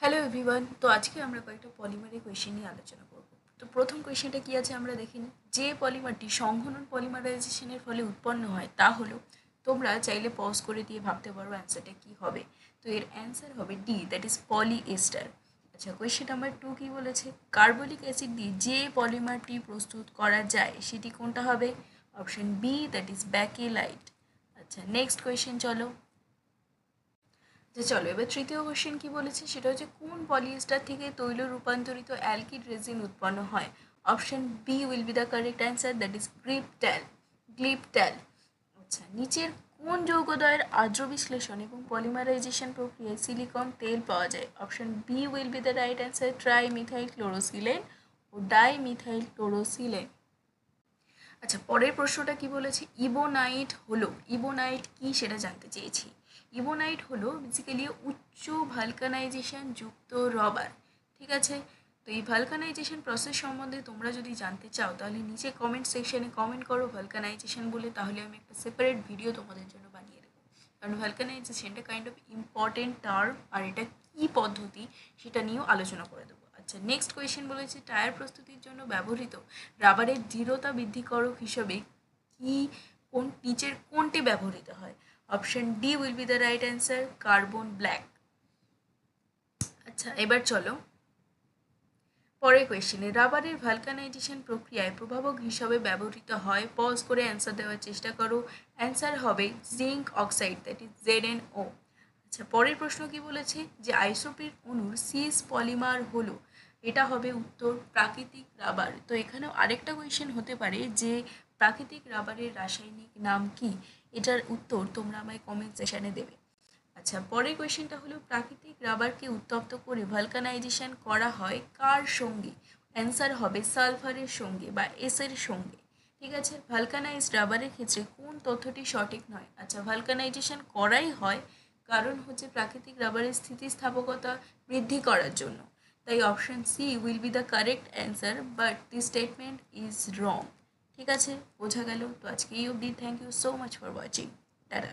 Hello everyone. তো আজকে আমরা কয়েকটা পলিমারের কোয়েশ্চেন নিয়ে আলোচনা করব। তো প্রথম কোয়েশ্চেনটা কি আছে আমরা দেখে নিই। যে পলিমারটি সংঘনন পলিমারাইজেশনের ফলে উৎপন্ন হয় তা হলো, তোমরা চাইলে পজ করে দিয়ে ভাবতে পারো অ্যান্সারটা কী হবে। তো এর অ্যান্সার হবে ডি, দ্যাট ইজ পলিএস্টার। আচ্ছা, কোয়েশ্চেন নাম্বার 2 কী বলেছে, কার্বলিক অ্যাসিড দিয়ে যে পলিমারটি প্রস্তুত করা যায় সেটি কোনটা হবে? Option B, that is bakelite. আচ্ছা, নেক্সট কোয়েশ্চেন চলো। চলো এবার তৃতীয় কোশ্চেন কি বলেছে, সেটা হচ্ছে কোন পলিয়েস্টার থেকে তৈল রূপান্তরিত অ্যালকিড রেজিন উৎপন্ন হয়? Option b will be the correct answer, that is glyptal. আচ্ছা, নিচের কোন যৌগদ্বয়ের আর্দ্র বিশ্লেষণ এবং পলিমারাইজেশন প্রক্রিয়ায় সিলিকন তেল পাওয়া যায়? Option b will be the right answer, trimethyl chlorosilane ও ডাইমিথাইল ক্লোরোসিলেন। আচ্ছা, পরের প্রশ্নটা কি বলেছে, ইবোনাইট হলো, ইবোনাইট কি সেটা জানতে চেয়েছি। ইবোনাইট হলো বেসিক্যালি উচ্চ ভালকানাইজেশন যুক্ত রবার। ঠিক আছে, তো এই ভালকানাইজেশন প্রসেস সম্বন্ধে তোমরা যদি জানতে চাও তাহলে নিচে কমেন্ট সেকশনে কমেন্ট করো ভালকানাইজেশন বলে, তাহলে আমি একটা সেপারেট ভিডিও তোমাদের জন্য বানিয়ে দেবো। কারণ ভালকানাইজেশনটা কাইন্ড অফ ইম্পর্টেন্ট টার্ম, আর এটা কী পদ্ধতি সেটা নিয়েও আলোচনা করে দেবো। আচ্ছা, নেক্সট কোয়েশ্চেন বলেছে টায়ার প্রস্তুতির জন্য ব্যবহৃত রাবারের দৃঢ়তা বৃদ্ধিকারক হিসেবে নিচের কোনটি ব্যবহৃত হয়? Option D will be the right answer, carbon black. আচ্ছা, এবার চলো পরের কোয়েশ্চেনে, রাবারের ভালকানাইজেশন প্রক্রিয়ায় প্রভাবক হিসাবে ব্যবহৃত হয়, পজ করে অ্যান্সার দেওয়ার চেষ্টা করো। অ্যান্সার হবে zinc oxide, that is ZnO। আচ্ছা, পরের প্রশ্ন কি বলেছে, যে আইসোপ্রিন অণুর সিস পলিমার হলো, এটা হবে উত্তর প্রাকৃতিক রাবার। তো এখানেও আরেকটা কোয়েশ্চেন হতে পারে যে প্রাকৃতিক রাবারের রাসায়নিক নাম কি, এটার উত্তর তোমরা আমায় কমেন্ট সেকশনে দেবে। আচ্ছা, পরের কোয়েশ্চেনটা হলো প্রাকৃতিক রাবারকে উত্তপ্ত করে ভালকানাইজেশন করা হয় কার সঙ্গে? অ্যান্সার হবে সালফারের সঙ্গে বা এসের সঙ্গে। ঠিক আছে, ভালকানাইজড রাবারের ক্ষেত্রে কোন তথ্যটি সঠিক নয়? আচ্ছা, ভালকানাইজেশন করাই হয় কারণ হচ্ছে প্রাকৃতিক রাবারের স্থিতিস্থাপকতা বৃদ্ধি করার জন্য। তাই option C will be the correct answer, but this statement is wrong. ঠিক আছে, বোঝা গেল? তো আজকে এই অবধি। Thank you so much for watching. Tata.